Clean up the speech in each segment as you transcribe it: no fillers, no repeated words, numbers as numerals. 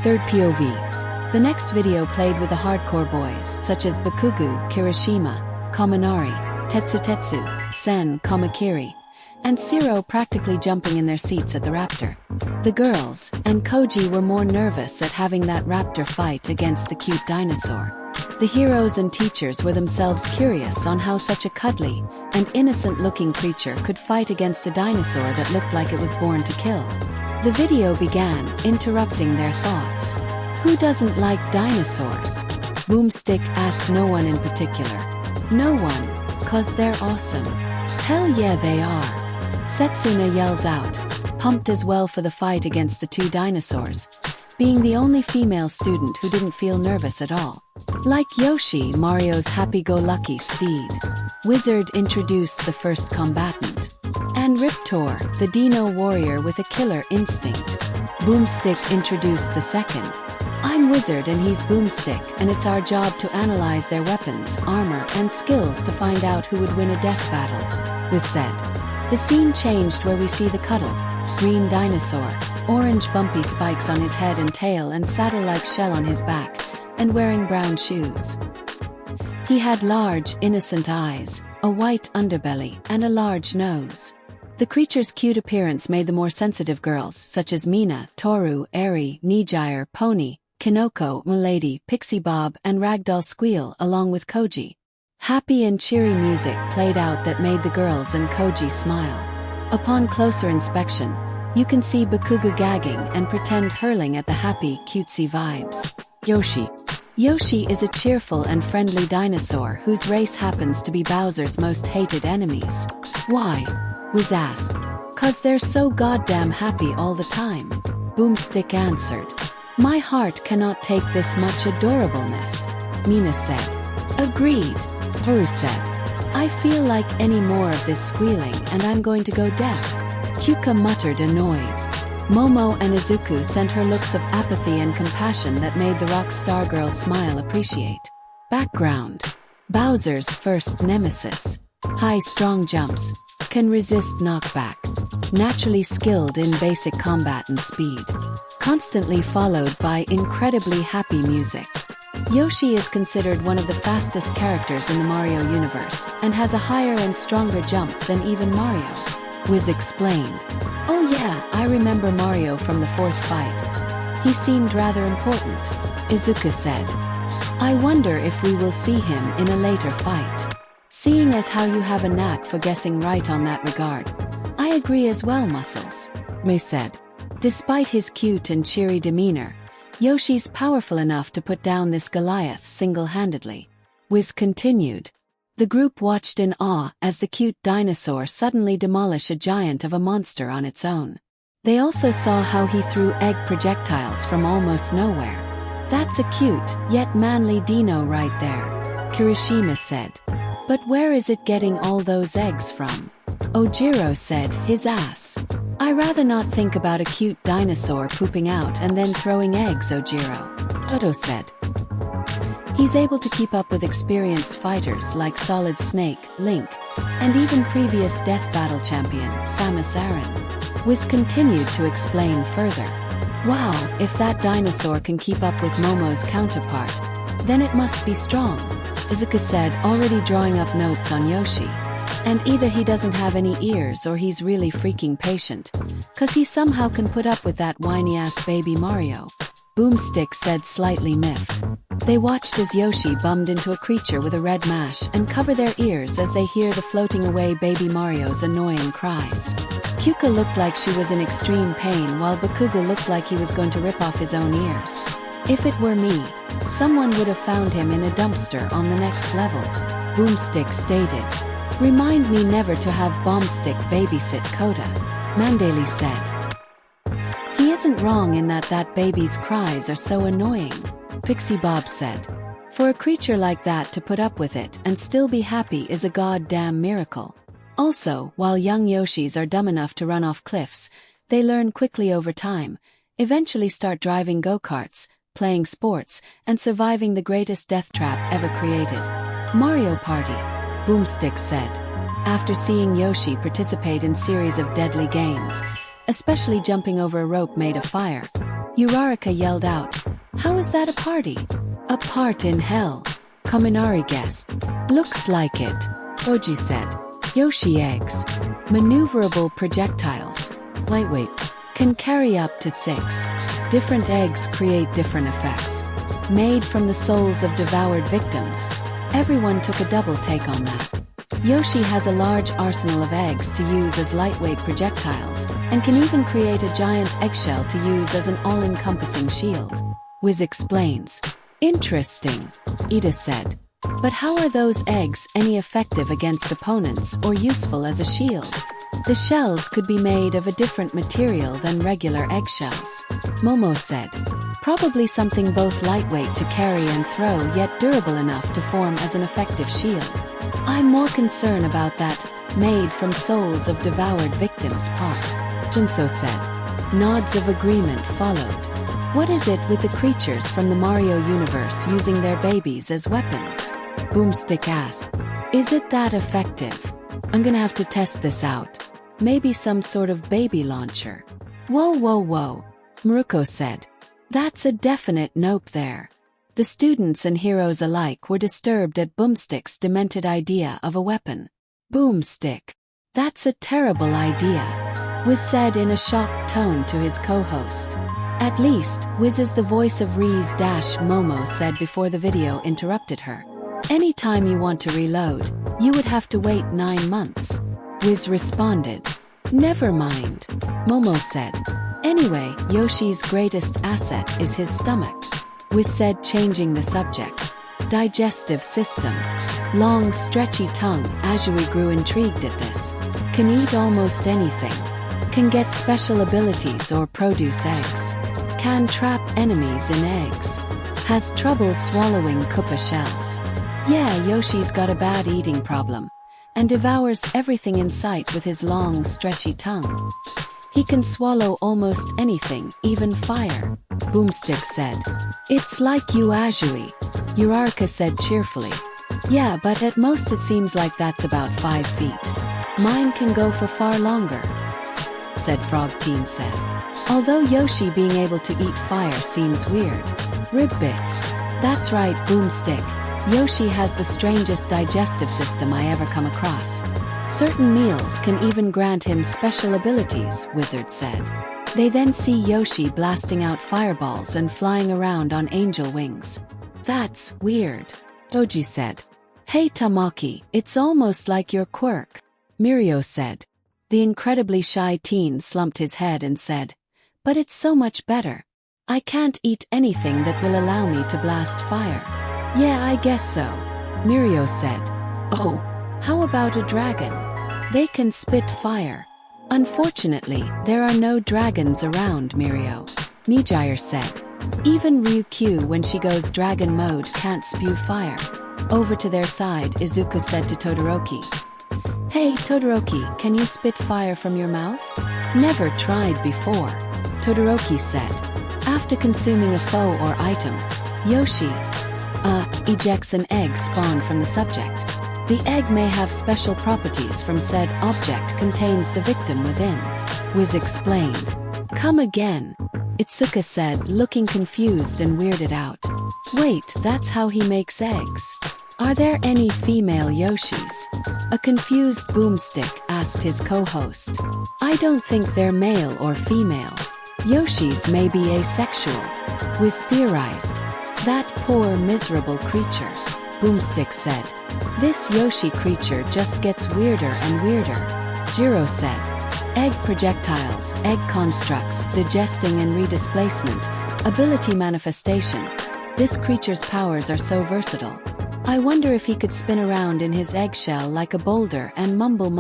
Third POV. The next video played with the hardcore boys such as Bakugu, Kirishima, Kaminari, Tetsu, Sen, Kamakiri, and Siro practically jumping in their seats at the raptor. The girls and Koji were more nervous at having that raptor fight against the cute dinosaur. The heroes and teachers were themselves curious on how such a cuddly and innocent-looking creature could fight against a dinosaur that looked like it was born to kill. The video began, interrupting their thoughts. Who doesn't like dinosaurs? Boomstick asked no one in particular. No one, 'cause they're awesome. Hell yeah they are. Setsuna yells out, pumped as well for the fight against the two dinosaurs, being the only female student who didn't feel nervous at all. Like Yoshi, Mario's happy-go-lucky steed, Wizard introduced the first combatant. And Rpitor, the dino warrior with a killer instinct. Boomstick introduced the second. I'm Wizard and he's Boomstick, and it's our job to analyze their weapons, armor, and skills to find out who would win a death battle, Wiz said. The scene changed where we see the cuddle, green dinosaur, orange bumpy spikes on his head and tail and saddle-like shell on his back, and wearing brown shoes. He had large, innocent eyes, a white underbelly, and a large nose. The creature's cute appearance made the more sensitive girls, such as Mina, Toru, Eri, Nijire, Pony, Kinoko, Milady, Pixie Bob, and Ragdoll squeal along with Koji. Happy and cheery music played out that made the girls and Koji smile. Upon closer inspection, you can see Bakugu gagging and pretend hurling at the happy, cutesy vibes. Yoshi. Yoshi is a cheerful and friendly dinosaur whose race happens to be Bowser's most hated enemies. Why? Wiz asked. 'Cause they're so goddamn happy all the time. Boomstick answered. My heart cannot take this much adorableness, Mina said. Agreed, Toru said. I feel like any more of this squealing and I'm going to go deaf. Kyuka muttered annoyed. Momo and Izuku sent her looks of apathy and compassion that made the rock star girl smile appreciate. Background. Bowser's first nemesis. High strong jumps. Can resist knockback. Naturally skilled in basic combat and speed. Constantly followed by incredibly happy music. Yoshi is considered one of the fastest characters in the Mario universe, and has a higher and stronger jump than even Mario. Wiz explained. Oh yeah, I remember Mario from the fourth fight. He seemed rather important, Izuku said. I wonder if we will see him in a later fight. Seeing as how you have a knack for guessing right on that regard. I agree as well, Muscles, May said. Despite his cute and cheery demeanor, Yoshi's powerful enough to put down this Goliath single-handedly. Wiz continued. The group watched in awe as the cute dinosaur suddenly demolish a giant of a monster on its own. They also saw how he threw egg projectiles from almost nowhere. That's a cute, yet manly dino right there, Kirishima said. But where is it getting all those eggs from? Ojiro said, his ass. I rather not think about a cute dinosaur pooping out and then throwing eggs, Ojiro, Oto said. He's able to keep up with experienced fighters like Solid Snake, Link, and even previous Death Battle champion, Samus Aran. Wiz continued to explain further. Wow, if that dinosaur can keep up with Momo's counterpart, then it must be strong, Izuku said, already drawing up notes on Yoshi. And either he doesn't have any ears or he's really freaking patient, 'cause he somehow can put up with that whiny-ass baby Mario. Boomstick said, slightly miffed. They watched as Yoshi bummed into a creature with a red mash and cover their ears as they hear the floating away baby Mario's annoying cries. Kyuka looked like she was in extreme pain while Bakugo looked like he was going to rip off his own ears. If it were me, someone would have found him in a dumpster on the next level, Boomstick stated. Remind me never to have Bombstick babysit Koda, Mandalay said. He isn't wrong in that baby's cries are so annoying, Pixie Bob said. For a creature like that to put up with it and still be happy is a goddamn miracle. Also, while young Yoshis are dumb enough to run off cliffs, they learn quickly over time, eventually start driving go-karts, playing sports, and surviving the greatest death trap ever created. Mario Party, Boomstick said. After seeing Yoshi participate in series of deadly games, especially jumping over a rope made of fire, Uraraka yelled out. How is that a party? A part in hell. Kaminari guessed. Looks like it. Oji said. Yoshi eggs. Maneuverable projectiles. Lightweight. Can carry up to 6. Different eggs create different effects. Made from the souls of devoured victims. Everyone took a double take on that. Yoshi has a large arsenal of eggs to use as lightweight projectiles, and can even create a giant eggshell to use as an all-encompassing shield. Wiz explains. Interesting, Ida said. But how are those eggs any effective against opponents or useful as a shield? The shells could be made of a different material than regular eggshells. Momo said. Probably something both lightweight to carry and throw yet durable enough to form as an effective shield. I'm more concerned about that made from souls of devoured victims part, Jinso said. Nods of agreement followed. What is it with the creatures from the Mario universe using their babies as weapons? Boomstick asked. Is it that effective? I'm gonna have to test this out. Maybe some sort of baby launcher. Whoa, Maruko said. That's a definite nope there. The students and heroes alike were disturbed at Boomstick's demented idea of a weapon. Boomstick. That's a terrible idea, Wiz said in a shocked tone to his co-host. At least, Wiz is the voice of Momo said before the video interrupted her. Anytime you want to reload, you would have to wait 9 months. Wiz responded. Never mind, Momo said. Anyway, Yoshi's greatest asset is his stomach. Wiz said, changing the subject. Digestive system. Long, stretchy tongue. Azui grew intrigued at this. Can eat almost anything. Can get special abilities or produce eggs. Can trap enemies in eggs. Has trouble swallowing Koopa shells. Yeah, Yoshi's got a bad eating problem. And devours everything in sight with his long, stretchy tongue. He can swallow almost anything, even fire, Boomstick said. It's like you, Azui, Uraraka said cheerfully. Yeah, but at most it seems like that's about 5 feet. Mine can go for far longer, said Frogteen said. Although Yoshi being able to eat fire seems weird. Ribbit. That's right, Boomstick. Yoshi has the strangest digestive system I ever come across. Certain meals can even grant him special abilities, Wizard said. They then see Yoshi blasting out fireballs and flying around on angel wings. That's weird, Oji said. Hey Tamaki, it's almost like your quirk, Mirio said. The incredibly shy teen slumped his head and said, but it's so much better. I can't eat anything that will allow me to blast fire. Yeah, I guess so, Mirio said. Oh, how about a dragon? They can spit fire. Unfortunately, there are no dragons around, Mirio, Nijire said. Even Ryukyu when she goes dragon mode can't spew fire. Over to their side, Izuku said to Todoroki. Hey Todoroki, can you spit fire from your mouth? Never tried before, Todoroki said. After consuming a foe or item, Yoshi ejects an egg spawned from the subject. The egg may have special properties from said object contains the victim within, Wiz explained. Come again, Itsuka said, looking confused and weirded out. Wait, that's how he makes eggs? Are there any female Yoshis? A confused Boomstick asked his co-host. I don't think they're male or female. Yoshis may be asexual, Wiz theorized. That poor miserable creature, Boomstick said. This Yoshi creature just gets weirder and weirder, Jiro said. Egg projectiles, egg constructs, digesting and redisplacement, ability manifestation. This creature's powers are so versatile. I wonder if he could spin around in his eggshell like a boulder and mumble.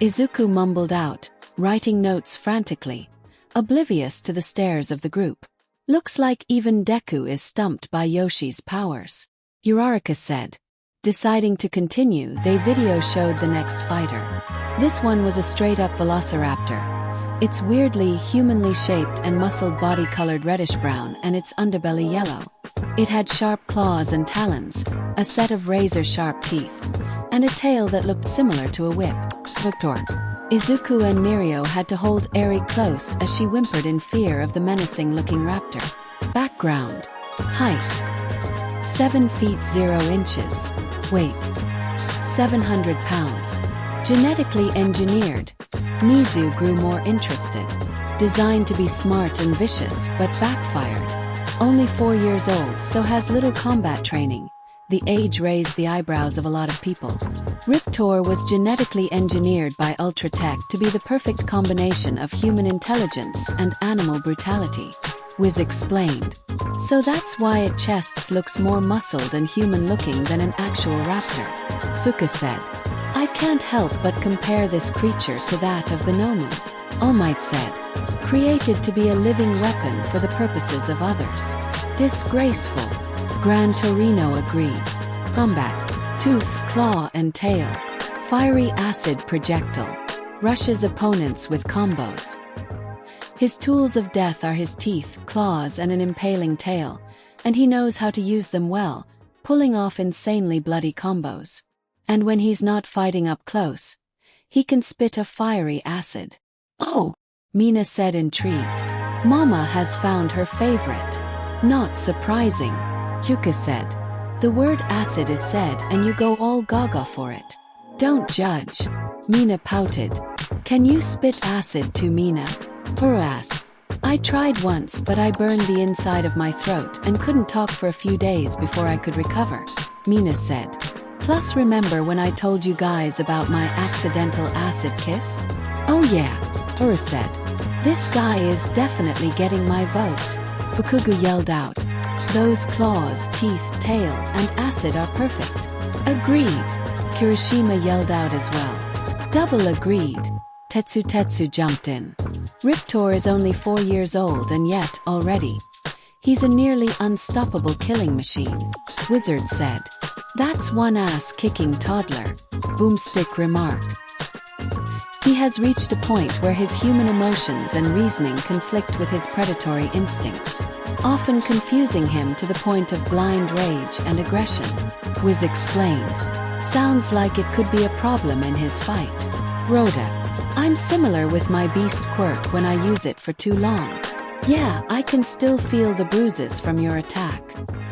Izuku mumbled out, writing notes frantically, oblivious to the stares of the group. Looks like even Deku is stumped by Yoshi's powers, Uraraka said. Deciding to continue, they video showed the next fighter. This one was a straight-up velociraptor. It's weirdly, humanly shaped and muscled body colored reddish-brown and its underbelly yellow. It had sharp claws and talons, a set of razor-sharp teeth, and a tail that looked similar to a whip. Rpitor. Izuku and Mirio had to hold Eri close as she whimpered in fear of the menacing-looking raptor. Background. Height: 7 feet 0 inches. Weight: 700 pounds. Genetically engineered. Mizu grew more interested. Designed to be smart and vicious, but backfired. Only 4 years old, so has little combat training. The age raised the eyebrows of a lot of people. Rpitor was genetically engineered by Ultratech to be the perfect combination of human intelligence and animal brutality. Wiz explained. So that's why its chest looks more muscled and human-looking than an actual raptor. Suka said. I can't help but compare this creature to that of the Nomu. All Might said. Created to be a living weapon for the purposes of others. Disgraceful. Gran Torino agreed. Combat. Tooth, claw and tail. Fiery acid projectile. Rushes opponents with combos. His tools of death are his teeth, claws and an impaling tail, and he knows how to use them well, pulling off insanely bloody combos. And when he's not fighting up close, he can spit a fiery acid. Oh, Mina said intrigued. Mama has found her favorite. Not surprising, Yuka said. The word acid is said and you go all gaga for it. Don't judge. Mina pouted. Can you spit acid to Mina? Poor ass. I tried once but I burned the inside of my throat and couldn't talk for a few days before I could recover, Mina said. Plus remember when I told you guys about my accidental acid kiss? Oh yeah, Her said. This guy is definitely getting my vote. Bakugu yelled out. Those claws, teeth, tail, and acid are perfect. Agreed. Kirishima yelled out as well. Double agreed. Tetsu jumped in. Rpitor is only 4 years old and yet, already, he's a nearly unstoppable killing machine, Wizard said. That's one ass-kicking toddler, Boomstick remarked. He has reached a point where his human emotions and reasoning conflict with his predatory instincts, often confusing him to the point of blind rage and aggression, Wiz explained. Sounds like it could be a problem in his fight. Rhoda. I'm similar with my beast quirk when I use it for too long. Yeah, I can still feel the bruises from your attack,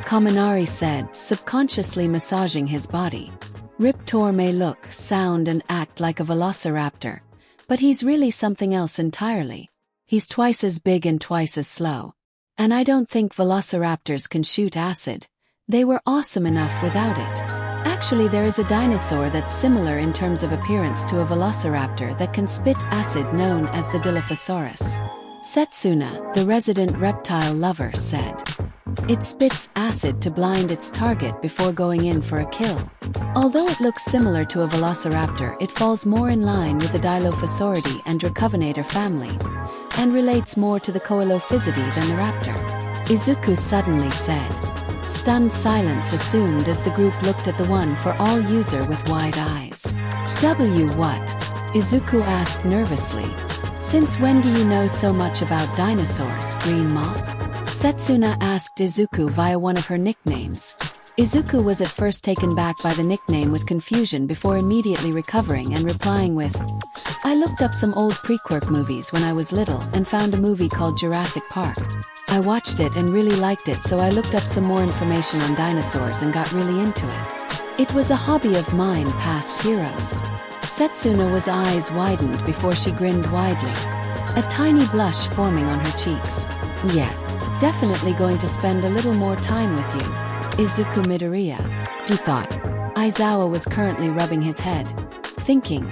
Kaminari said, subconsciously massaging his body. Rpitor may look, sound and act like a velociraptor, but he's really something else entirely. He's twice as big and twice as slow. And I don't think velociraptors can shoot acid. They were awesome enough without it. Actually, there is a dinosaur that's similar in terms of appearance to a velociraptor that can spit acid known as the Dilophosaurus. Setsuna, the resident reptile lover, said. It spits acid to blind its target before going in for a kill. Although it looks similar to a velociraptor, it falls more in line with the Dilophosauridae and Dracovenator family, and relates more to the Coelophysidae than the raptor, Izuku suddenly said. Stunned silence assumed as the group looked at the one for all user with wide eyes. What? Izuku asked nervously. Since when do you know so much about dinosaurs, Green Mop? Setsuna asked Izuku via one of her nicknames. Izuku was at first taken back by the nickname with confusion before immediately recovering and replying with, I looked up some old pre-Quirk movies when I was little and found a movie called Jurassic Park. I watched it and really liked it, so I looked up some more information on dinosaurs and got really into it. It was a hobby of mine, past heroes. Setsuna's eyes widened before she grinned widely, a tiny blush forming on her cheeks. Yeah, definitely going to spend a little more time with you, Izuku Midoriya, he thought. Aizawa was currently rubbing his head, thinking,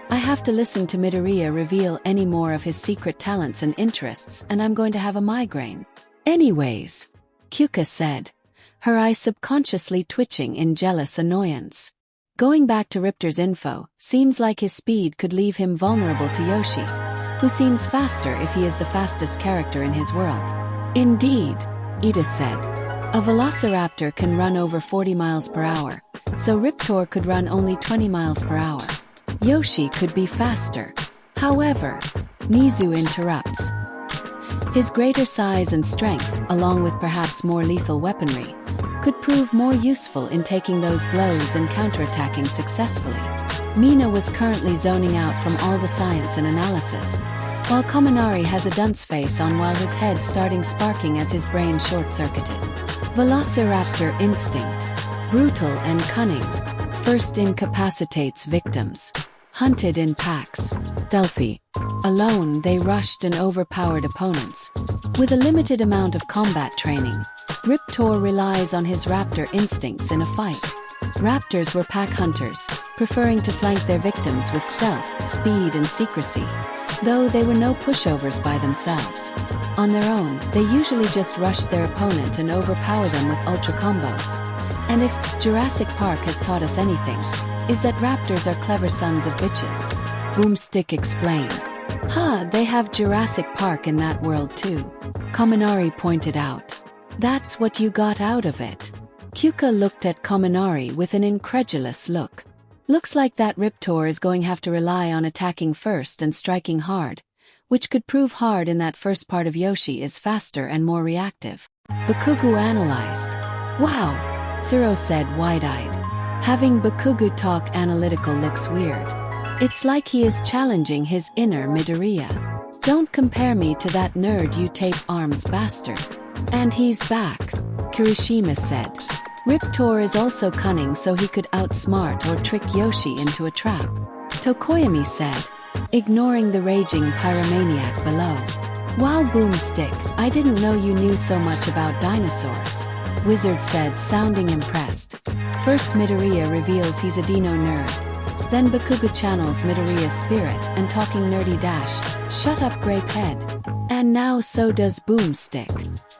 I have to listen to Midoriya reveal any more of his secret talents and interests and I'm going to have a migraine. Anyways, Kyuka said, her eyes subconsciously twitching in jealous annoyance. Going back to Riptor's info, seems like his speed could leave him vulnerable to Yoshi, who seems faster if he is the fastest character in his world. Indeed, Ida said. A velociraptor can run over 40 miles per hour, so Rpitor could run only 20 miles per hour. Yoshi could be faster. However, Mizu interrupts. His greater size and strength, along with perhaps more lethal weaponry, could prove more useful in taking those blows and counterattacking successfully. Mina was currently zoning out from all the science and analysis, while Kaminari has a dunce face on while his head starting sparking as his brain short-circuited. Velociraptor instinct. Brutal and cunning. First incapacitates victims. Hunted in packs. Stealthy. Alone they rushed and overpowered opponents. With a limited amount of combat training, Rpitor relies on his raptor instincts in a fight. Raptors were pack hunters, preferring to flank their victims with stealth, speed and secrecy, though they were no pushovers by themselves. On their own, they usually just rushed their opponent and overpower them with ultra combos. And if Jurassic Park has taught us anything, is that raptors are clever sons of bitches. Boomstick explained. They have Jurassic Park in that world too. Kaminari pointed out. That's what you got out of it. Kyuka looked at Kaminari with an incredulous look. Looks like that Rpitor is going to have to rely on attacking first and striking hard, which could prove hard in that first part of Yoshi is faster and more reactive. Bakugu analyzed. Wow, Zero said wide-eyed. Having Bakugu talk analytical looks weird. It's like he is challenging his inner Midoriya. Don't compare me to that nerd you tape arms bastard. And he's back, Kirishima said. Rpitor is also cunning so he could outsmart or trick Yoshi into a trap, Tokoyami said, ignoring the raging pyromaniac below. Wow Boomstick, I didn't know you knew so much about dinosaurs, Wizard said sounding impressed. First Midoriya reveals he's a dino nerd. Then Bakugu channels Midoriya's spirit and talking nerdy dash, shut up grape head. And now so does Boomstick.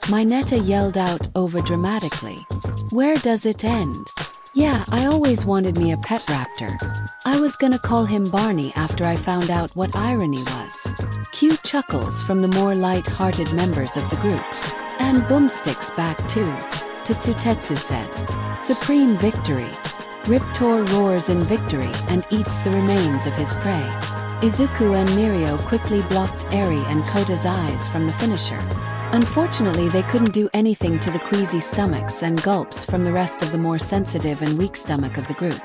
Mineta yelled out over-dramatically. Where does it end? Yeah, I always wanted me a pet raptor. I was gonna call him Barney after I found out what irony was. Cue chuckles from the more light-hearted members of the group. And Boomstick's back too, Tetsutetsu said. Supreme victory. Rpitor roars in victory and eats the remains of his prey. Izuku and Mirio quickly blocked Eri and Kota's eyes from the finisher. Unfortunately, they couldn't do anything to the queasy stomachs and gulps from the rest of the more sensitive and weak stomach of the group.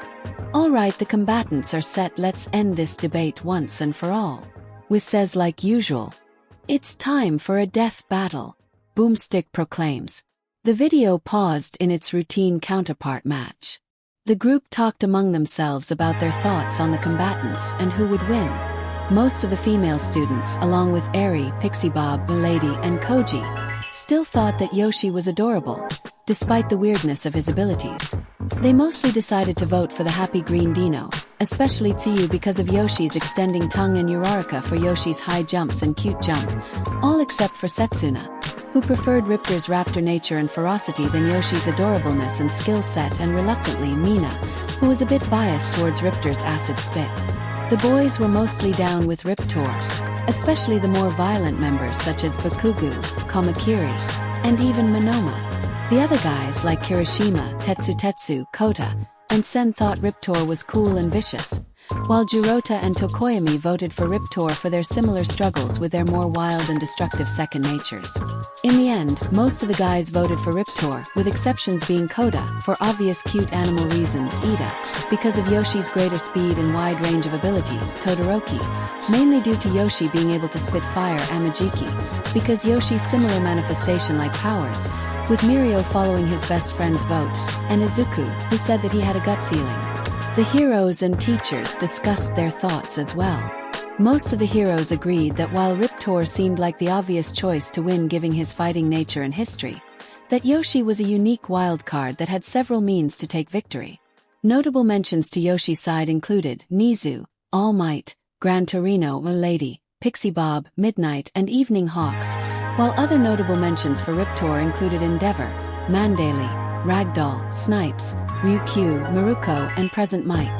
Alright, the combatants are set, let's end this debate once and for all. Wiz says like usual. It's time for a death battle, Boomstick proclaims. The video paused in its routine counterpart match. The group talked among themselves about their thoughts on the combatants and who would win. Most of the female students, along with Eri, Pixie Bob, Milady, and Koji, still thought that Yoshi was adorable, despite the weirdness of his abilities. They mostly decided to vote for the happy green dino, especially Tsuyu because of Yoshi's extending tongue and Uraraka for Yoshi's high jumps and cute jump, all except for Setsuna, who preferred Riptor's raptor nature and ferocity than Yoshi's adorableness and skill set, and reluctantly Mina, who was a bit biased towards Riptor's acid spit. The boys were mostly down with Rpitor, especially the more violent members such as Bakugu, Kamakiri, and even Monoma. The other guys like Kirishima, Tetsutetsu, Kota, and Sen thought Rpitor was cool and vicious, while Jirota and Tokoyami voted for Rpitor for their similar struggles with their more wild and destructive second natures. In the end, most of the guys voted for Rpitor, with exceptions being Kota, for obvious cute animal reasons, Ida, because of Yoshi's greater speed and wide range of abilities, Todoroki, mainly due to Yoshi being able to spit fire, Amajiki, because Yoshi's similar manifestation-like powers, with Mirio following his best friend's vote, and Izuku, who said that he had a gut feeling. The heroes and teachers discussed their thoughts as well. Most of the heroes agreed that while Rpitor seemed like the obvious choice to win given his fighting nature and history, that Yoshi was a unique wild card that had several means to take victory. Notable mentions to Yoshi's side included Nizu, All Might, Gran Torino, Milady, Pixie Bob, Midnight, and Evening Hawks, while other notable mentions for Rpitor included Endeavor, Mandalay, Ragdoll, Snipes, Ryukyu, Maruko, and Present Mike.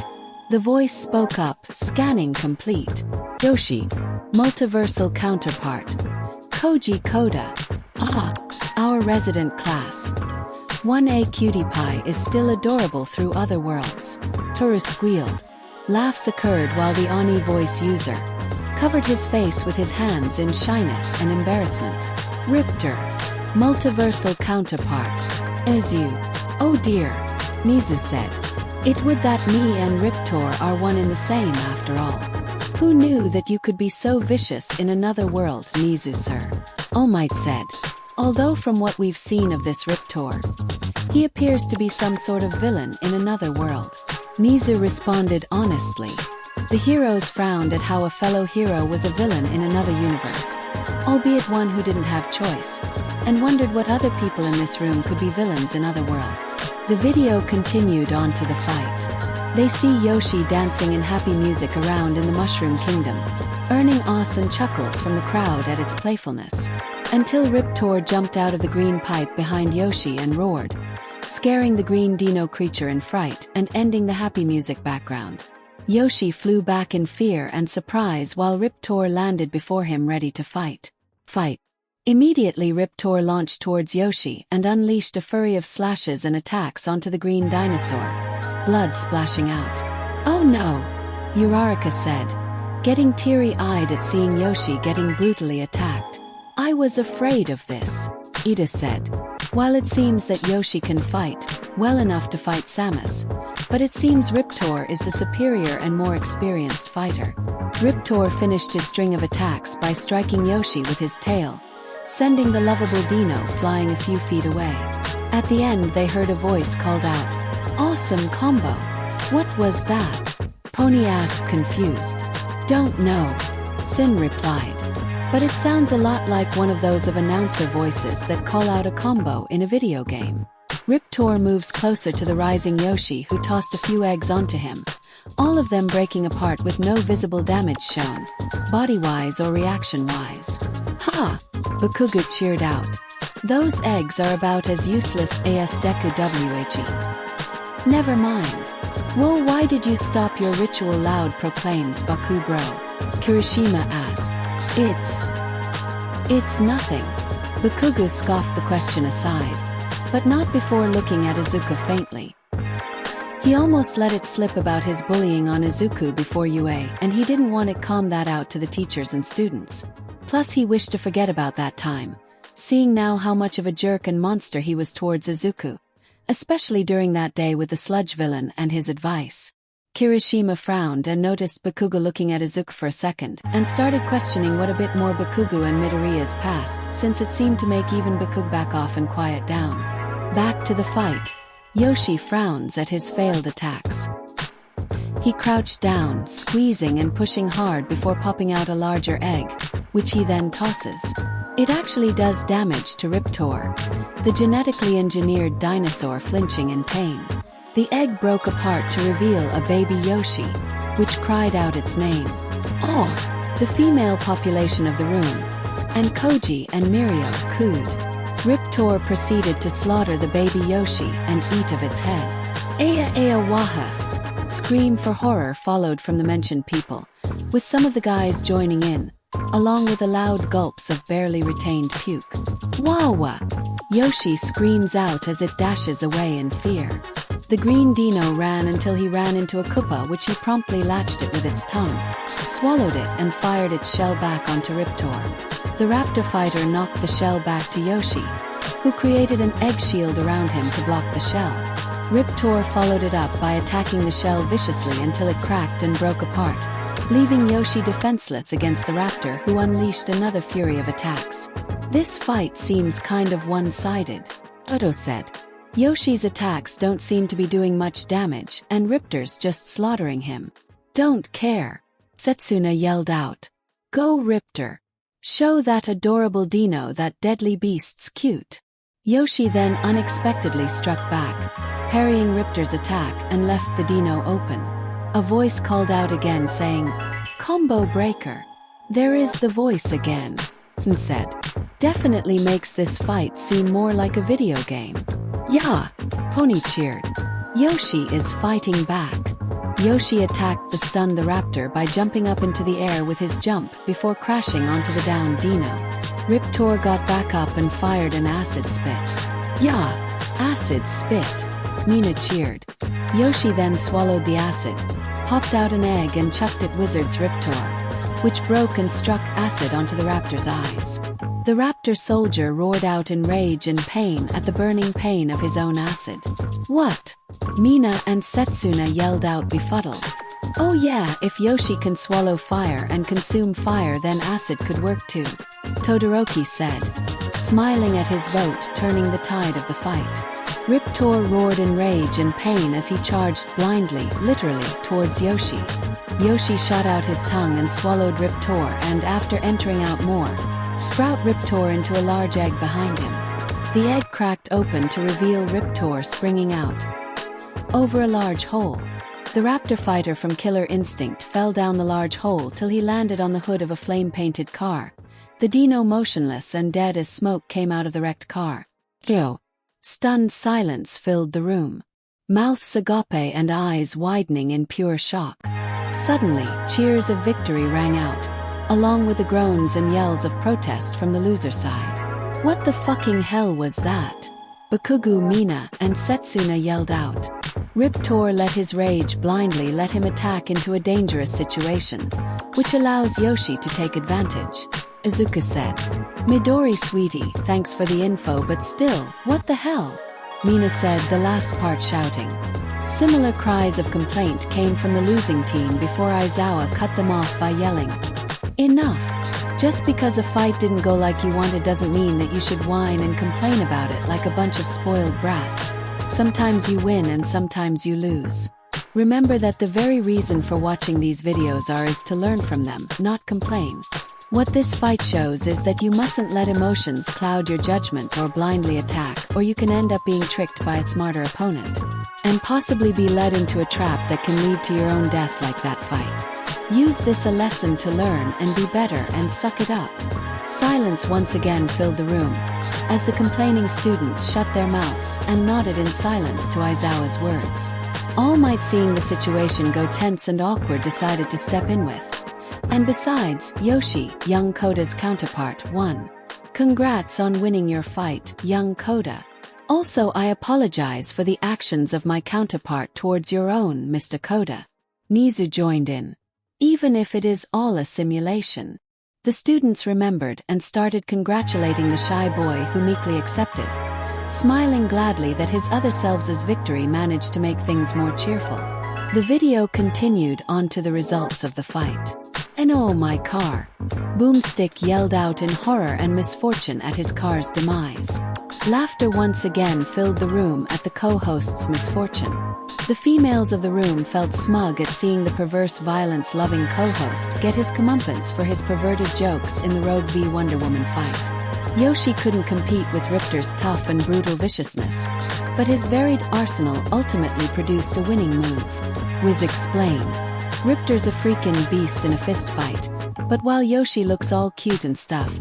The voice spoke up, scanning complete. Yoshi, multiversal counterpart. Koji Koda. Our resident class. 1A Cutie Pie is still adorable through other worlds. Toru squealed. Laughs occurred while the Ani voice user covered his face with his hands in shyness and embarrassment. Riptor, multiversal counterpart. Izu. Oh dear, Mizu said. It would that me and Rpitor are one in the same after all. Who knew that you could be so vicious in another world, Nizu sir? All Might said. Although from what we've seen of this Rpitor, he appears to be some sort of villain in another world. Nizu responded honestly. The heroes frowned at how a fellow hero was a villain in another universe, albeit one who didn't have choice, and wondered what other people in this room could be villains in other world. The video continued on to the fight. They see Yoshi dancing in happy music around in the Mushroom Kingdom, earning awesome chuckles from the crowd at its playfulness, until Rpitor jumped out of the green pipe behind Yoshi and roared, scaring the green dino creature in fright and ending the happy music background. Yoshi flew back in fear and surprise while Rpitor landed before him ready to fight. Immediately Rpitor launched towards Yoshi and unleashed a flurry of slashes and attacks onto the green dinosaur, blood splashing out. "Oh no," Uraraka said, getting teary-eyed at seeing Yoshi getting brutally attacked. "I was afraid of this," Ida said. While it seems that Yoshi can fight well enough to fight Samus, but it seems Rpitor is the superior and more experienced fighter. Rpitor finished his string of attacks by striking Yoshi with his tail, sending the lovable dino flying a few feet away. At the end they heard a voice called out, "Awesome combo." "What was that?" Pony asked confused. "Don't know," Sin replied. "But it sounds a lot like one of those of announcer voices that call out a combo in a video game." Rpitor moves closer to the rising Yoshi, who tossed a few eggs onto him, all of them breaking apart with no visible damage shown, body-wise or reaction-wise. "Ha!" Bakugo cheered out. "Those eggs are about as useless as Deku Whe. Never mind." "Well, why did you stop your ritual?" loud proclaims Baku bro. Kirishima asked. It's nothing." Bakugo scoffed the question aside, but not before looking at Izuku faintly. He almost let it slip about his bullying on Izuku before UA, and he didn't want to calm that out to the teachers and students. Plus he wished to forget about that time, seeing now how much of a jerk and monster he was towards Izuku, especially during that day with the sludge villain and his advice. Kirishima frowned and noticed Bakugo looking at Izuku for a second, and started questioning what a bit more Bakugo and Midoriya's past, since it seemed to make even Bakugo back off and quiet down. Back to the fight. Yoshi frowns at his failed attacks. He crouched down, squeezing and pushing hard before popping out a larger egg, which he then tosses. It actually does damage to Rpitor, the genetically engineered dinosaur flinching in pain. The egg broke apart to reveal a baby Yoshi, which cried out its name. "Oh!" The female population of the room, and Koji and Mirio, cooed. Rpitor proceeded to slaughter the baby Yoshi and eat of its head. "Aya aya waha!" Scream for horror followed from the mentioned people, with some of the guys joining in, along with the loud gulps of barely retained puke. "Wawa!" Yoshi screams out as it dashes away in fear. The green dino ran until he ran into a Koopa, which he promptly latched it with its tongue, swallowed it and fired its shell back onto Rpitor. The raptor fighter knocked the shell back to Yoshi, who created an egg shield around him to block the shell. Rpitor followed it up by attacking the shell viciously until it cracked and broke apart, leaving Yoshi defenseless against the raptor, who unleashed another fury of attacks. "This fight seems kind of one-sided," Otto said. "Yoshi's attacks don't seem to be doing much damage, and Rpitor's just slaughtering him." "Don't care," Setsuna yelled out. "Go Rpitor! Show that adorable dino that deadly beast's cute." Yoshi then unexpectedly struck back, parrying Rpitor's attack and left the dino open. A voice called out again saying, "Combo breaker." "There is the voice again," Sen said. "Definitely makes this fight seem more like a video game." "Yeah," Pony cheered. Yoshi is fighting back. Yoshi attacked the stunned the raptor by jumping up into the air with his jump before crashing onto the downed dino. Rpitor got back up and fired an acid spit. "Yeah, acid spit," Mina cheered. Yoshi then swallowed the acid, popped out an egg and chucked at Wizard's Rpitor, which broke and struck acid onto the raptor's eyes. The raptor soldier roared out in rage and pain at the burning pain of his own acid. What? Mina and Setsuna yelled out befuddled. Oh yeah, if Yoshi can swallow fire and consume fire, then acid could work too, Todoroki said, smiling at his vote turning the tide of the fight. Rpitor roared in rage and pain as he charged blindly, literally, towards Yoshi. Yoshi shot out his tongue and swallowed Rpitor, and after entering out more, sprout Rpitor into a large egg behind him. The egg cracked open to reveal Rpitor springing out over a large hole. The raptor fighter from Killer Instinct fell down the large hole till he landed on the hood of a flame-painted car, the dino motionless and dead as smoke came out of the wrecked car. Yo! Stunned silence filled the room. Mouths agape and eyes widening in pure shock. Suddenly, cheers of victory rang out, along with the groans and yells of protest from the loser side. What the fucking hell was that? Bakugo, Mina, and Setsuna yelled out. Rpitor let his rage blindly let him attack into a dangerous situation, which allows Yoshi to take advantage. Izuku said. Midori sweetie, thanks for the info, but still, what the hell? Mina said, the last part shouting. Similar cries of complaint came from the losing team before Aizawa cut them off by yelling. Enough! Just because a fight didn't go like you wanted doesn't mean that you should whine and complain about it like a bunch of spoiled brats. Sometimes you win and sometimes you lose. Remember that the very reason for watching these videos is to learn from them, not complain. What this fight shows is that you mustn't let emotions cloud your judgment or blindly attack, or you can end up being tricked by a smarter opponent, and possibly be led into a trap that can lead to your own death like that fight. Use this a lesson to learn and be better and suck it up. Silence once again filled the room, as the complaining students shut their mouths and nodded in silence to Aizawa's words. All Might, seeing the situation go tense and awkward, decided to step in with. And besides, Yoshi, young Koda's counterpart, won. Congrats on winning your fight, young Koda. Also, I apologize for the actions of my counterpart towards your own, Mr. Koda. Nizu joined in. Even if it is all a simulation. The students remembered and started congratulating the shy boy who meekly accepted, smiling gladly that his other selves' victory managed to make things more cheerful. The video continued on to the results of the fight. And oh my car! Boomstick yelled out in horror and misfortune at his car's demise. Laughter once again filled the room at the co-host's misfortune. The females of the room felt smug at seeing the perverse violence-loving co-host get his comeuppance for his perverted jokes in the Rogue v Wonder Woman fight. Yoshi couldn't compete with Riptor's tough and brutal viciousness, but his varied arsenal ultimately produced a winning move. Wiz explained. Riptor's a freaking beast in a fist fight, but while Yoshi looks all cute and stuff,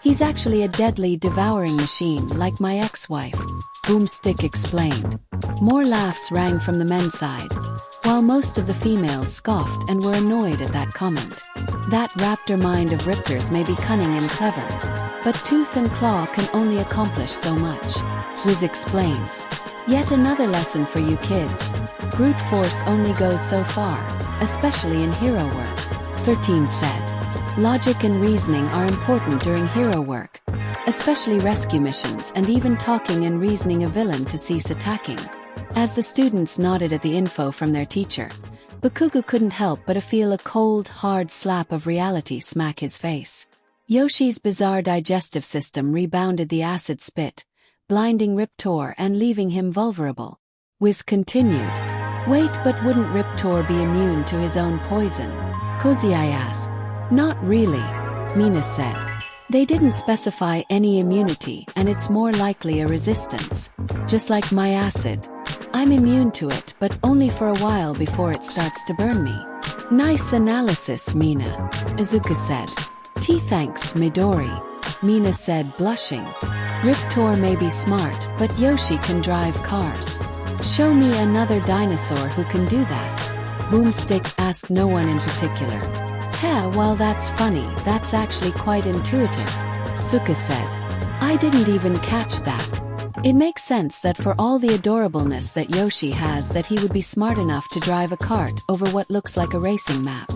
he's actually a deadly devouring machine like my ex-wife, Boomstick explained. More laughs rang from the men's side, while most of the females scoffed and were annoyed at that comment. That raptor mind of Riptor's may be cunning and clever, but tooth and claw can only accomplish so much. Wiz explains. Yet another lesson for you kids. Brute force only goes so far, especially in hero work. 13 said. Logic and reasoning are important during hero work, especially rescue missions, and even talking and reasoning a villain to cease attacking. As the students nodded at the info from their teacher, Bakugo couldn't help but feel a cold, hard slap of reality smack his face. Yoshi's bizarre digestive system rebounded the acid spit, blinding Rpitor and leaving him vulnerable. Wiz continued. Wait, but wouldn't Rpitor be immune to his own poison? Cozy asked. Not really, Mina said. They didn't specify any immunity, and it's more likely a resistance. Just like my acid. I'm immune to it, but only for a while before it starts to burn me. Nice analysis, Mina, Izuku said. Thanks, Midori, Mina said, blushing. Rpitor may be smart, but Yoshi can drive cars. Show me another dinosaur who can do that. Boomstick asked no one in particular. Well, that's funny, that's actually quite intuitive, Suka said. I didn't even catch that. It makes sense that for all the adorableness that Yoshi has, that he would be smart enough to drive a cart over what looks like a racing map.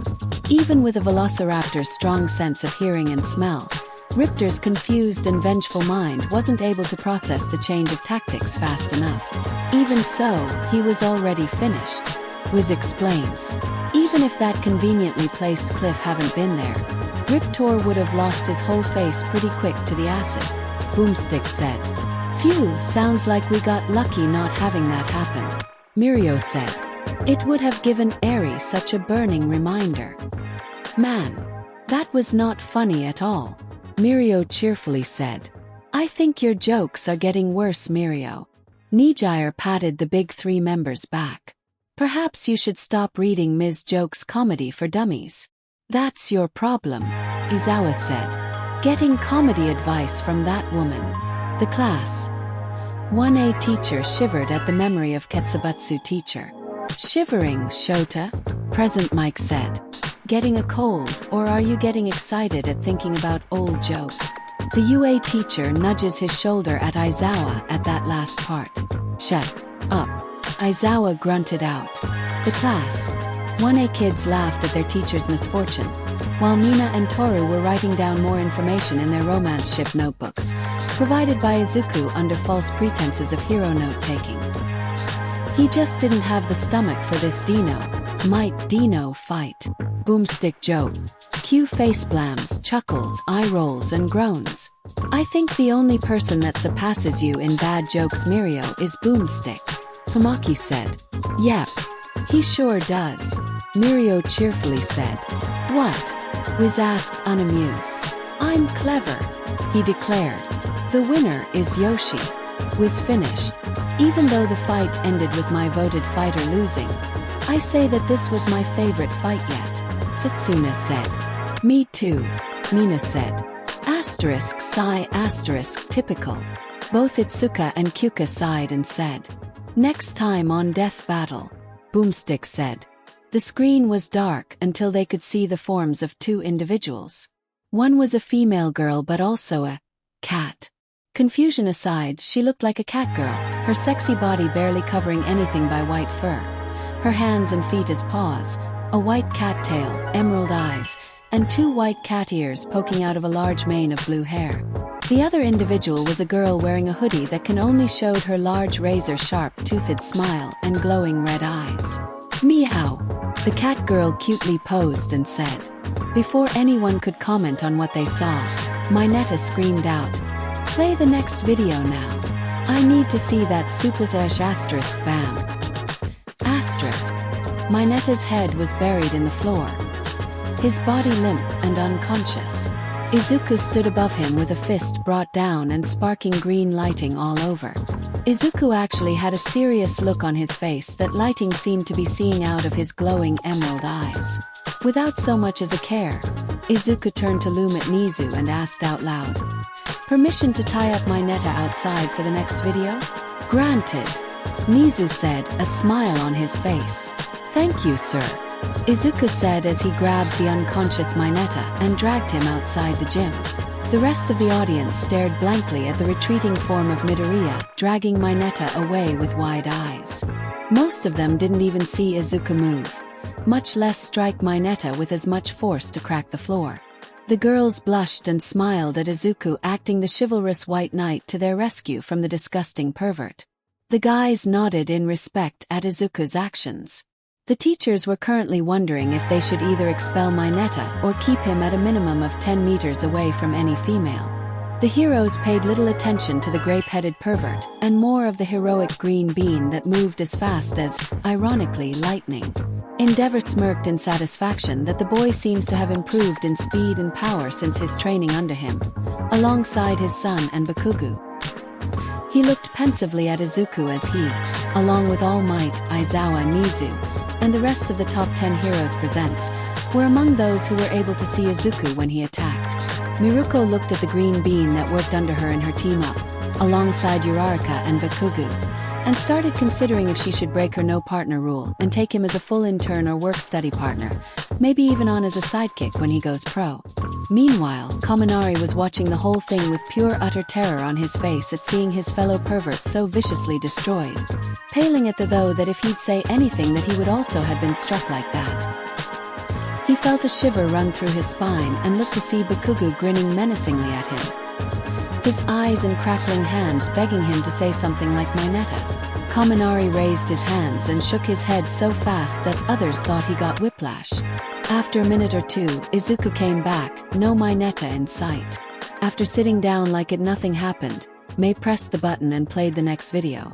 Even with a velociraptor's strong sense of hearing and smell, Rpitor's confused and vengeful mind wasn't able to process the change of tactics fast enough. Even so, he was already finished. Wiz explains. Even if that conveniently placed cliff hadn't been there, Rpitor would have lost his whole face pretty quick to the acid. Boomstick said. Phew, sounds like we got lucky not having that happen. Mirio said. It would have given Eri such a burning reminder. Man, that was not funny at all. Mirio cheerfully said. I think your jokes are getting worse, Mirio. Nijire patted the big three members' back. Perhaps you should stop reading Ms. Joke's comedy for dummies. That's your problem, Izawa said. Getting comedy advice from that woman. The class. 1A teacher shivered at the memory of Ketsubutsu teacher. Shivering, Shota? Present Mike said. Getting a cold, or are you getting excited at thinking about old Joke? The UA teacher nudges his shoulder at Izawa at that last part. Shut up. Izawa grunted out. The class. 1A kids laughed at their teacher's misfortune, while Mina and Toru were writing down more information in their romance ship notebooks, provided by Izuku under false pretenses of hero note-taking. He just didn't have the stomach for this Dino fight. Boomstick joke. Cue faceblams, chuckles, eye rolls and groans. I think the only person that surpasses you in bad jokes, Mirio, is Boomstick. Tamaki said. Yep. He sure does. Mirio cheerfully said. What? Wiz asked unamused. I'm clever, he declared. The winner is Yoshi. Wiz finished. Even though the fight ended with my voted fighter losing, I say that this was my favorite fight yet. Satsuna said. Me too, Mina said. Asterisk sigh asterisk typical. Both Itsuka and Kyuka sighed and said. Next time on Death Battle, Boomstick said. The screen was dark until they could see the forms of two individuals. One was a female girl but also a cat. Confusion aside, she looked like a cat girl, her sexy body barely covering anything by white fur. Her hands and feet as paws, a white cat tail, emerald eyes, and two white cat ears poking out of a large mane of blue hair. The other individual was a girl wearing a hoodie that can only showed her large razor-sharp toothed smile and glowing red eyes. Meow. The cat girl cutely posed and said. Before anyone could comment on what they saw, Mineta screamed out. Play the next video now. I need to see that super asterisk bam. Asterisk. Mineta's head was buried in the floor. His body limp and unconscious. Izuku stood above him with a fist brought down and sparking green lighting all over. Izuku actually had a serious look on his face that lighting seemed to be seeing out of his glowing emerald eyes. Without so much as a care, Izuku turned to loom at Nizu and asked out loud. Permission to tie up Mineta outside for the next video? Granted. Nizu said, a smile on his face. Thank you, sir. Izuku said as he grabbed the unconscious Mineta and dragged him outside the gym. The rest of the audience stared blankly at the retreating form of Midoriya, dragging Mineta away with wide eyes. Most of them didn't even see Izuku move, much less strike Mineta with as much force to crack the floor. The girls blushed and smiled at Izuku acting the chivalrous white knight to their rescue from the disgusting pervert. The guys nodded in respect at Izuku's actions. The teachers were currently wondering if they should either expel Mineta or keep him at a minimum of 10 meters away from any female. The heroes paid little attention to the grape-headed pervert and more of the heroic green bean that moved as fast as, ironically, lightning. Endeavor smirked in satisfaction that the boy seems to have improved in speed and power since his training under him, alongside his son and Bakugu. He looked pensively at Izuku as he, along with All Might, Aizawa, Nizu, and the rest of the top 10 heroes presents, were among those who were able to see Izuku when he attacked. Miruko looked at the green bean that worked under her in her team-up, alongside Uraraka and Bakugu, and started considering if she should break her no-partner rule and take him as a full intern or work-study partner, maybe even on as a sidekick when he goes pro. Meanwhile, Kaminari was watching the whole thing with pure utter terror on his face at seeing his fellow perverts so viciously destroyed, paling at the though that if he'd say anything that he would also have been struck like that. He felt a shiver run through his spine and looked to see Bakugo grinning menacingly at him, his eyes and crackling hands begging him to say something like Mineta. Kaminari raised his hands and shook his head so fast that others thought he got whiplash. After a minute or two, Izuku came back, no Mineta in sight. After sitting down like it nothing happened, May pressed the button and played the next video.